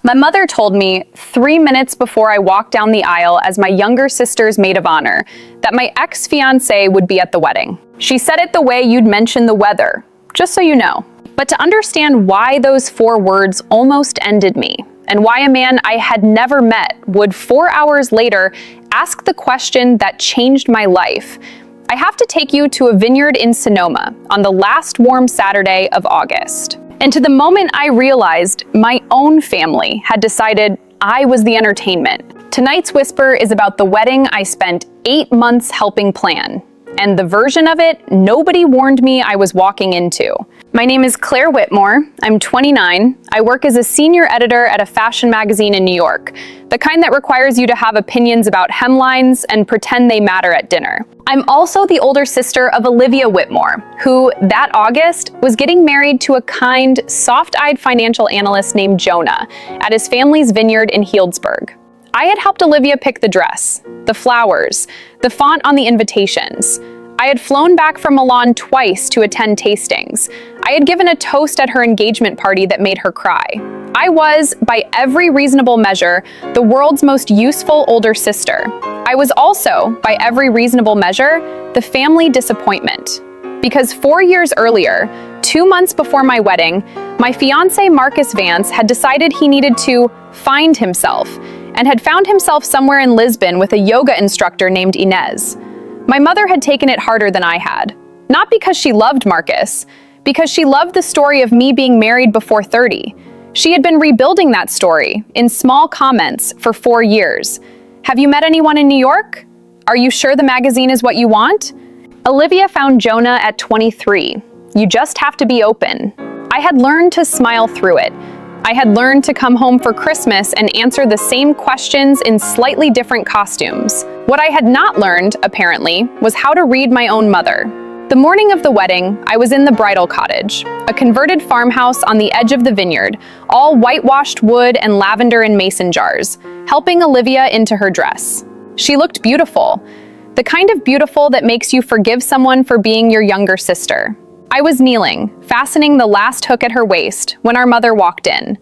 My mother told me 3 minutes before I walked down the aisle as my younger sister's maid of honor that my ex-fiancé would be at the wedding. She said it the way you'd mention the weather, just so you know. But to understand why those 4 words almost ended me, and why a man I had never met would 4 hours later ask the question that changed my life, I have to take you to a vineyard in Sonoma on the last warm Saturday of August. And to the moment I realized my own family had decided I was the entertainment. Tonight's whisper is about the wedding I spent 8 months helping plan, and the version of it nobody warned me I was walking into. My name is Claire Whitmore. I'm 29. I work as a senior editor at a fashion magazine in New York, the kind that requires you to have opinions about hemlines and pretend they matter at dinner. I'm also the older sister of Olivia Whitmore, who, that August, was getting married to a kind, soft-eyed financial analyst named Jonah at his family's vineyard in Healdsburg. I had helped Olivia pick the dress, the flowers, the font on the invitations. I had flown back from Milan twice to attend tastings. I had given a toast at her engagement party that made her cry. I was, by every reasonable measure, the world's most useful older sister. I was also, by every reasonable measure, the family disappointment. Because 4 years earlier, 2 months before my wedding, my fiancé Marcus Vance had decided he needed to find himself, and had found himself somewhere in Lisbon with a yoga instructor named Inez. My mother had taken it harder than I had. Not because she loved Marcus, because she loved the story of me being married before 30. She had been rebuilding that story, in small comments, for 4 years. Have you met anyone in New York? Are you sure the magazine is what you want? Olivia found Jonah at 23. You just have to be open. I had learned to smile through it. I had learned to come home for Christmas and answer the same questions in slightly different costumes. What I had not learned, apparently, was how to read my own mother. The morning of the wedding, I was in the bridal cottage, a converted farmhouse on the edge of the vineyard, all whitewashed wood and lavender in mason jars, helping Olivia into her dress. She looked beautiful, the kind of beautiful that makes you forgive someone for being your younger sister. I was kneeling, fastening the last hook at her waist, when our mother walked in.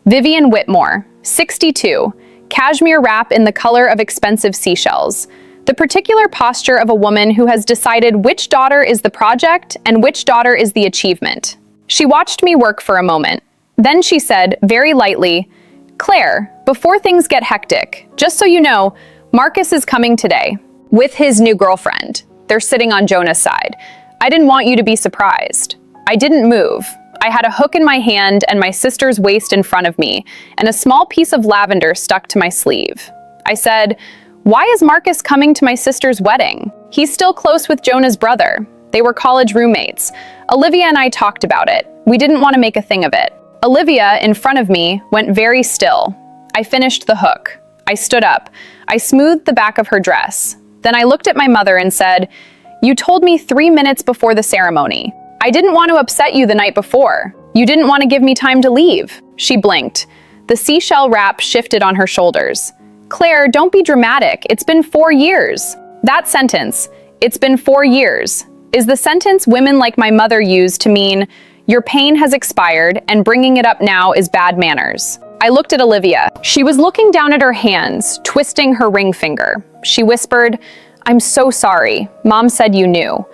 Vivian Whitmore, 62, cashmere wrap in the color of expensive seashells. The particular posture of a woman who has decided which daughter is the project and which daughter is the achievement. She watched me work for a moment. Then she said, very lightly, Claire, before things get hectic, just so you know, Marcus is coming today, with his new girlfriend. They're sitting on Jonah's side. I didn't want you to be surprised. I didn't move. I had a hook in my hand and my sister's waist in front of me, and a small piece of lavender stuck to my sleeve. I said, why is Marcus coming to my sister's wedding? He's still close with Jonah's brother. They were college roommates. Olivia and I talked about it. We didn't want to make a thing of it. Olivia, in front of me, went very still. I finished the hook. I stood up. I smoothed the back of her dress. Then I looked at my mother and said, you told me 3 minutes before the ceremony. I didn't want to upset you the night before. You didn't want to give me time to leave. She blinked. The seashell wrap shifted on her shoulders. Claire, don't be dramatic. It's been 4 years. That sentence, it's been 4 years, is the sentence women like my mother use to mean, your pain has expired and bringing it up now is bad manners. I looked at Olivia. She was looking down at her hands, twisting her ring finger. She whispered, I'm so sorry. Mom said you knew.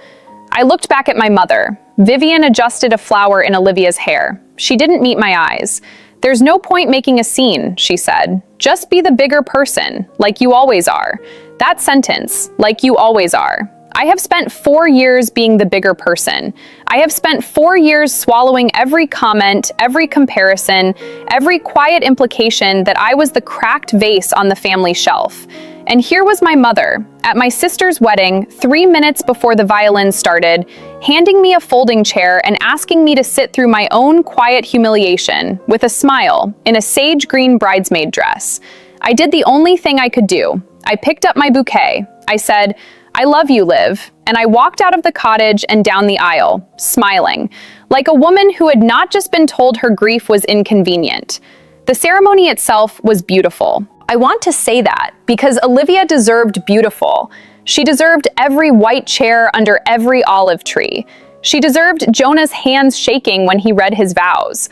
I looked back at my mother. Vivian adjusted a flower in Olivia's hair. She didn't meet my eyes. There's no point making a scene, she said. Just be the bigger person, like you always are. That sentence, like you always are. I have spent 4 years being the bigger person. I have spent 4 years swallowing every comment, every comparison, every quiet implication that I was the cracked vase on the family shelf. And here was my mother, at my sister's wedding, 3 minutes before the violin started, handing me a folding chair and asking me to sit through my own quiet humiliation, with a smile, in a sage green bridesmaid dress. I did the only thing I could do. I picked up my bouquet. I said, I love you, Liv, and I walked out of the cottage and down the aisle, smiling, like a woman who had not just been told her grief was inconvenient. The ceremony itself was beautiful. I want to say that because Olivia deserved beautiful. She deserved every white chair under every olive tree. She deserved Jonah's hands shaking when he read his vows.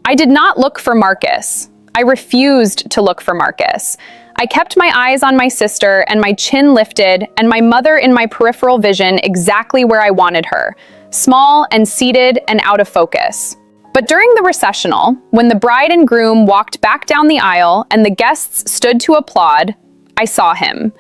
I did not look for Marcus. I refused to look for Marcus. I kept my eyes on my sister and my chin lifted and my mother in my peripheral vision exactly where I wanted her, small and seated and out of focus. But during the recessional, when the bride and groom walked back down the aisle and the guests stood to applaud, I saw him.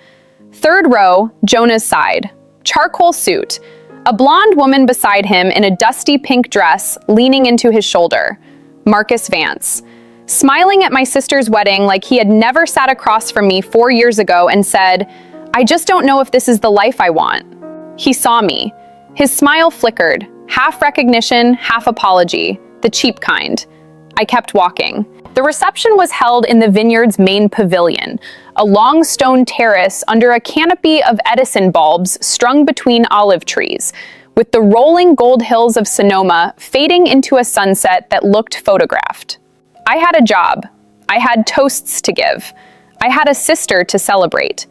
Third row, Jonah's side. Charcoal suit. A blonde woman beside him in a dusty pink dress leaning into his shoulder. Marcus Vance. Smiling at my sister's wedding like he had never sat across from me 4 years ago and said, "I just don't know if this is the life I want." He saw me. His smile flickered, half recognition, half apology, the cheap kind. I kept walking. The reception was held in the vineyard's main pavilion, a long stone terrace under a canopy of Edison bulbs strung between olive trees, with the rolling gold hills of Sonoma fading into a sunset that looked photographed. I had a job. I had toasts to give. I had a sister to celebrate.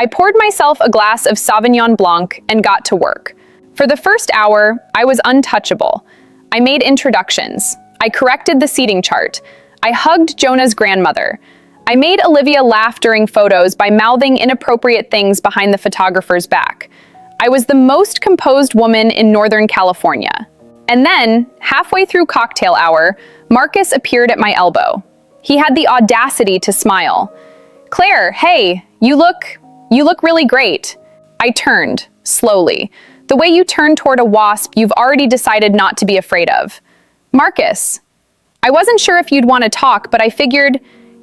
I poured myself a glass of Sauvignon Blanc and got to work. For the first hour, I was untouchable. I made introductions. I corrected the seating chart. I hugged Jonah's grandmother. I made Olivia laugh during photos by mouthing inappropriate things behind the photographer's back. I was the most composed woman in Northern California. And then, halfway through cocktail hour, Marcus appeared at my elbow. He had the audacity to smile. "Claire, hey, you look really great." I turned, slowly. The way you turn toward a wasp you've already decided not to be afraid of. "Marcus, I wasn't sure if you'd want to talk, but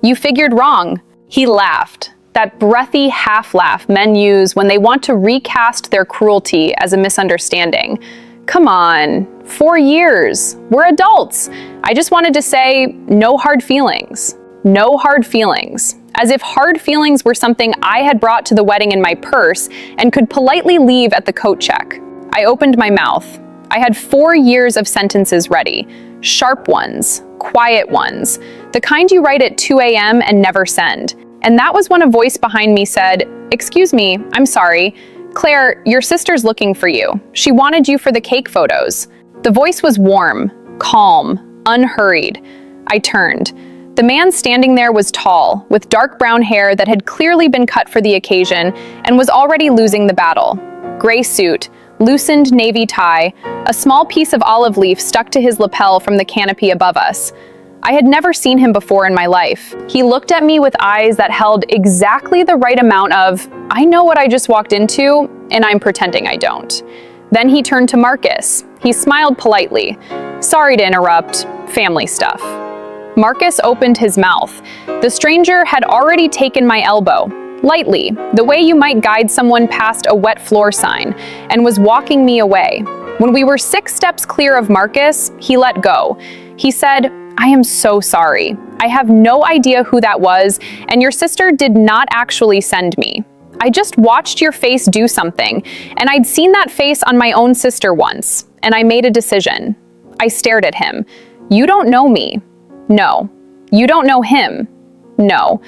you figured wrong." He laughed, that breathy half-laugh men use when they want to recast their cruelty as a misunderstanding. "Come on, 4 years. We're adults. I just wanted to say, no hard feelings. No hard feelings." As if hard feelings were something I had brought to the wedding in my purse and could politely leave at the coat check. I opened my mouth. I had 4 years of sentences ready. Sharp ones, quiet ones, the kind you write at 2 a.m. and never send. And that was when a voice behind me said, "Excuse me, I'm sorry. Claire, your sister's looking for you. She wanted you for the cake photos." The voice was warm, calm, unhurried. I turned. The man standing there was tall, with dark brown hair that had clearly been cut for the occasion and was already losing the battle. Gray suit, loosened navy tie, a small piece of olive leaf stuck to his lapel from the canopy above us. I had never seen him before in my life. He looked at me with eyes that held exactly the right amount of, "I know what I just walked into, and I'm pretending I don't." Then he turned to Marcus. He smiled politely. "Sorry to interrupt, family stuff." Marcus opened his mouth. The stranger had already taken my elbow, lightly, the way you might guide someone past a wet floor sign, and was walking me away. When we were 6 steps clear of Marcus, he let go. He said, "I am so sorry. I have no idea who that was, and your sister did not actually send me. I just watched your face do something, and I'd seen that face on my own sister once, and I made a decision." I stared at him. "You don't know me." "No." "You don't know him." "No."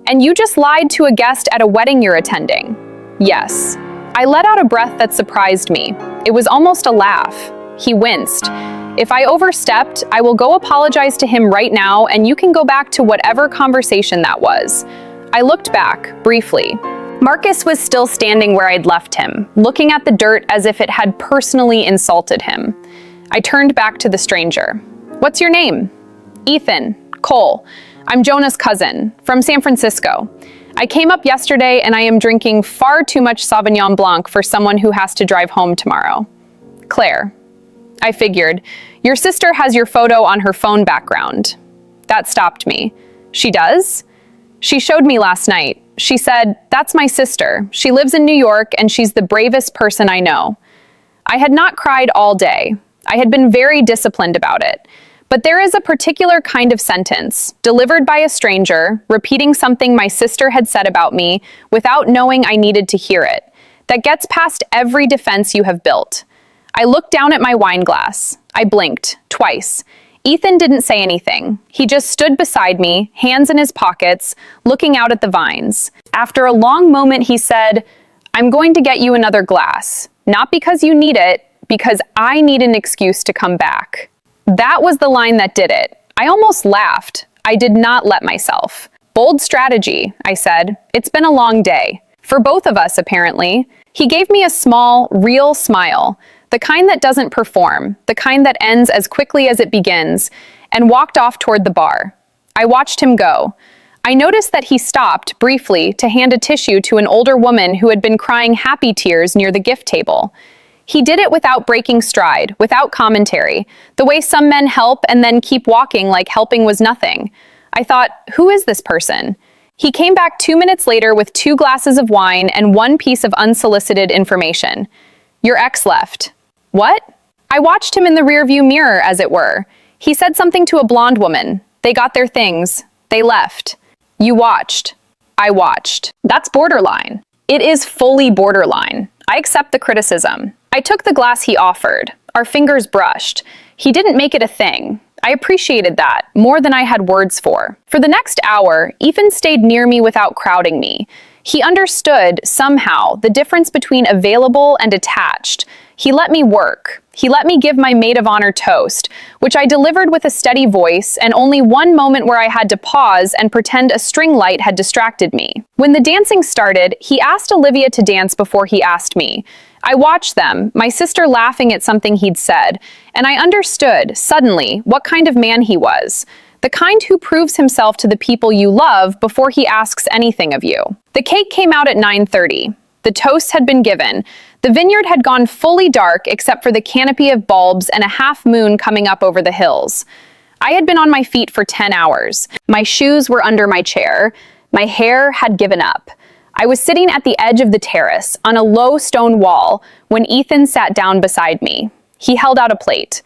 "And you just lied to a guest at a wedding you're attending." "Yes." I let out a breath that surprised me. It was almost a laugh. He winced. "If I overstepped, I will go apologize to him right now, and you can go back to whatever conversation that was." I looked back, briefly. Marcus was still standing where I'd left him, looking at the dirt as if it had personally insulted him. I turned back to the stranger. "What's your name?" "Ethan. Cole. I'm Jonah's cousin, from San Francisco. I came up yesterday and I am drinking far too much Sauvignon Blanc for someone who has to drive home tomorrow." "Claire." I figured. "Your sister has your photo on her phone background." That stopped me. "She does?" "She showed me last night. She said, 'That's my sister. She lives in New York and she's the bravest person I know.'" I had not cried all day. I had been very disciplined about it. But there is a particular kind of sentence, delivered by a stranger, repeating something my sister had said about me without knowing I needed to hear it, that gets past every defense you have built. I looked down at my wine glass. I blinked, twice. Ethan didn't say anything. He just stood beside me, hands in his pockets, looking out at the vines. After a long moment, he said, "I'm going to get you another glass. Not because you need it, because I need an excuse to come back." That was the line that did it. I almost laughed. I did not let myself. Bold strategy, I said. It's been a long day. For both of us, apparently. He gave me a small, real smile, the kind that doesn't perform, the kind that ends as quickly as it begins, and walked off toward the bar. I watched him go. I noticed that he stopped, briefly, to hand a tissue to an older woman who had been crying happy tears near the gift table. He did it without breaking stride, without commentary, the way some men help and then keep walking like helping was nothing. I thought, who is this person? He came back 2 minutes later with 2 glasses of wine and 1 piece of unsolicited information. Your ex left. What? I watched him in the rearview mirror, as it were. He said something to a blonde woman. They got their things. They left. You watched. I watched. That's borderline. It is fully borderline. I accept the criticism. I took the glass he offered. Our fingers brushed. He didn't make it a thing. I appreciated that, more than I had words for. For the next hour, Ethan stayed near me without crowding me. He understood, somehow, the difference between available and attached. He let me work. He let me give my maid of honor toast, which I delivered with a steady voice and only one moment where I had to pause and pretend a string light had distracted me. When the dancing started, he asked Olivia to dance before he asked me. I watched them, my sister laughing at something he'd said, and I understood, suddenly, what kind of man he was. The kind who proves himself to the people you love before he asks anything of you. The cake came out at 9:30. The toast had been given. The vineyard had gone fully dark except for the canopy of bulbs and a half moon coming up over the hills. I had been on my feet for 10 hours. My shoes were under my chair. My hair had given up. I was sitting at the edge of the terrace, on a low stone wall, when Ethan sat down beside me. He held out a plate.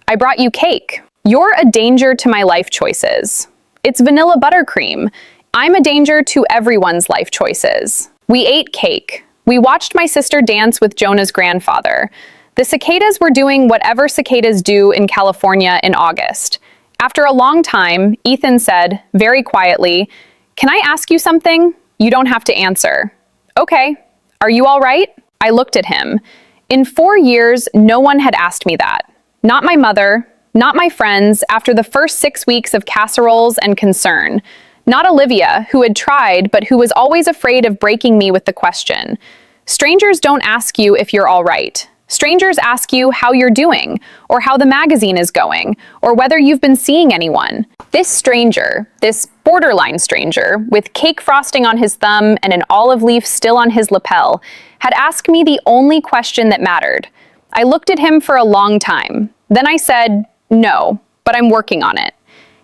I brought you cake. You're a danger to my life choices. It's vanilla buttercream. I'm a danger to everyone's life choices. We ate cake. We watched my sister dance with Jonah's grandfather. The cicadas were doing whatever cicadas do in California in August. After a long time, Ethan said, very quietly, "Can I ask you something? You don't have to answer." "Okay. Are you all right?" I looked at him. In 4 years, no one had asked me that. Not my mother, not my friends after the first 6 weeks of casseroles and concern. Not Olivia, who had tried, but who was always afraid of breaking me with the question. Strangers don't ask you if you're all right. Strangers ask you how you're doing, or how the magazine is going, or whether you've been seeing anyone. This stranger, this borderline stranger, with cake frosting on his thumb and an olive leaf still on his lapel, had asked me the only question that mattered. I looked at him for a long time. Then I said, "No, but I'm working on it."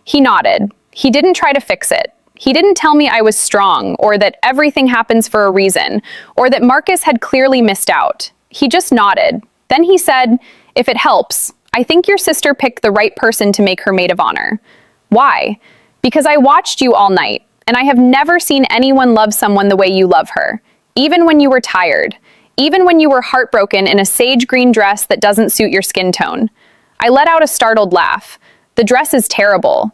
He nodded. He didn't try to fix it. He didn't tell me I was strong, or that everything happens for a reason, or that Marcus had clearly missed out. He just nodded. Then he said, "If it helps, I think your sister picked the right person to make her maid of honor." Why? Because I watched you all night, and I have never seen anyone love someone the way you love her. Even when you were tired. Even when you were heartbroken in a sage green dress that doesn't suit your skin tone. I let out a startled laugh. The dress is terrible.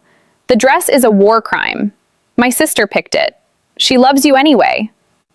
The dress is a war crime. My sister picked it. She loves you anyway.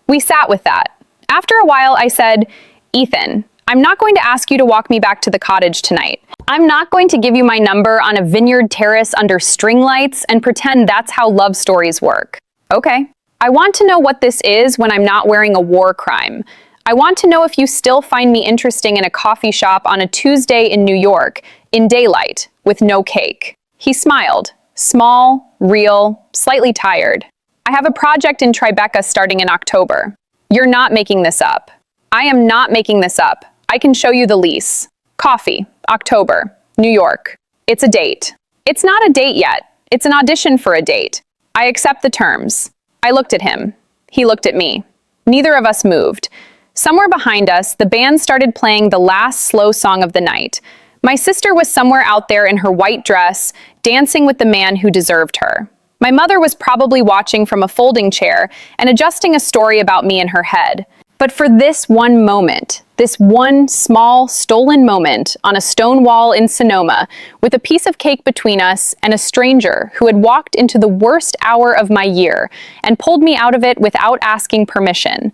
We sat with that. After a while, I said, "Ethan, I'm not going to ask you to walk me back to the cottage tonight. I'm not going to give you my number on a vineyard terrace under string lights and pretend that's how love stories work." Okay. I want to know what this is when I'm not wearing a war crime. I want to know if you still find me interesting in a coffee shop on a Tuesday in New York, in daylight, with no cake. He smiled. Small, real, slightly tired. I have a project in Tribeca starting in October. You're not making this up. I am not making this up. I can show you the lease. Coffee, October, New York. It's a date. It's not a date yet. It's an audition for a date. I accept the terms. I looked at him. He looked at me. Neither of us moved. Somewhere behind us, the band started playing the last slow song of the night. My sister was somewhere out there in her white dress, dancing with the man who deserved her. My mother was probably watching from a folding chair and adjusting a story about me in her head. But for this one moment, this one small, stolen moment on a stone wall in Sonoma, with a piece of cake between us and a stranger who had walked into the worst hour of my year and pulled me out of it without asking permission,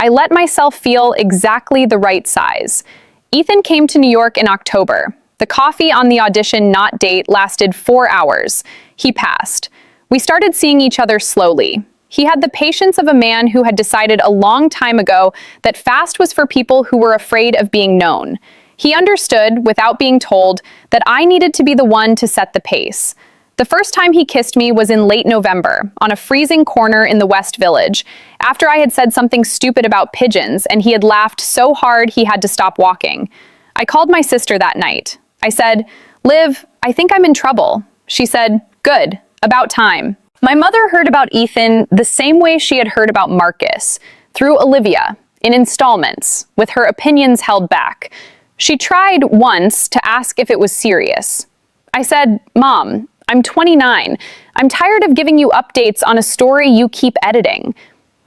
I let myself feel exactly the right size. Ethan came to New York in October. The coffee on the audition not date lasted 4 hours. He passed. We started seeing each other slowly. He had the patience of a man who had decided a long time ago that fast was for people who were afraid of being known. He understood, without being told, that I needed to be the one to set the pace. The first time he kissed me was in late November, on a freezing corner in the West Village, after I had said something stupid about pigeons and he had laughed so hard he had to stop walking. I called my sister that night. I said, "Liv, I think I'm in trouble." She said, "Good, about time." My mother heard about Ethan the same way she had heard about Marcus, through Olivia, in installments, with her opinions held back. She tried once to ask if it was serious. I said, "Mom, I'm 29. I'm tired of giving you updates on a story you keep editing."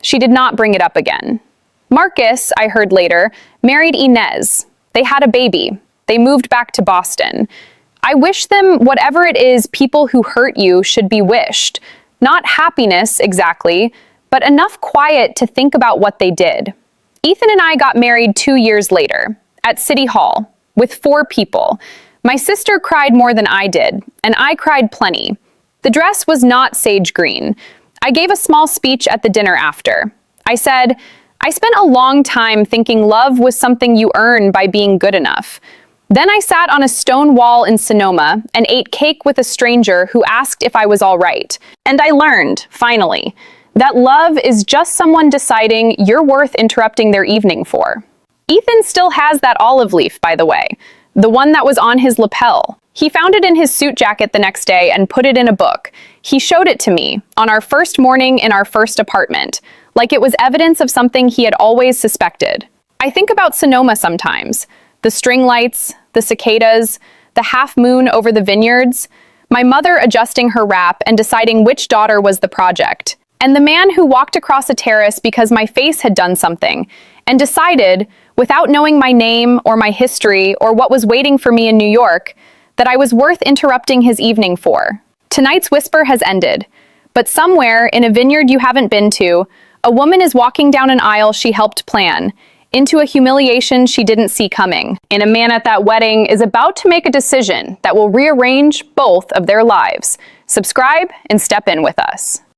She did not bring it up again. Marcus, I heard later, married Inez. They had a baby. They moved back to Boston. I wish them whatever it is people who hurt you should be wished. Not happiness, exactly, but enough quiet to think about what they did. Ethan and I got married 2 years later, at City Hall, with 4 people. My sister cried more than I did, and I cried plenty. The dress was not sage green. I gave a small speech at the dinner after. I said, "I spent a long time thinking love was something you earn by being good enough." Then I sat on a stone wall in Sonoma and ate cake with a stranger who asked if I was all right. And I learned, finally, that love is just someone deciding you're worth interrupting their evening for. Ethan still has that olive leaf, by the way, the one that was on his lapel. He found it in his suit jacket the next day and put it in a book. He showed it to me on our first morning in our first apartment, like it was evidence of something he had always suspected. I think about Sonoma sometimes. The string lights, the cicadas, the half moon over the vineyards, my mother adjusting her wrap and deciding which daughter was the project, and the man who walked across a terrace because my face had done something, and decided, without knowing my name or my history or what was waiting for me in New York, that I was worth interrupting his evening for. Tonight's whisper has ended, but somewhere in a vineyard you haven't been to, a woman is walking down an aisle she helped plan, into a humiliation she didn't see coming. And a man at that wedding is about to make a decision that will rearrange both of their lives. Subscribe and step in with us.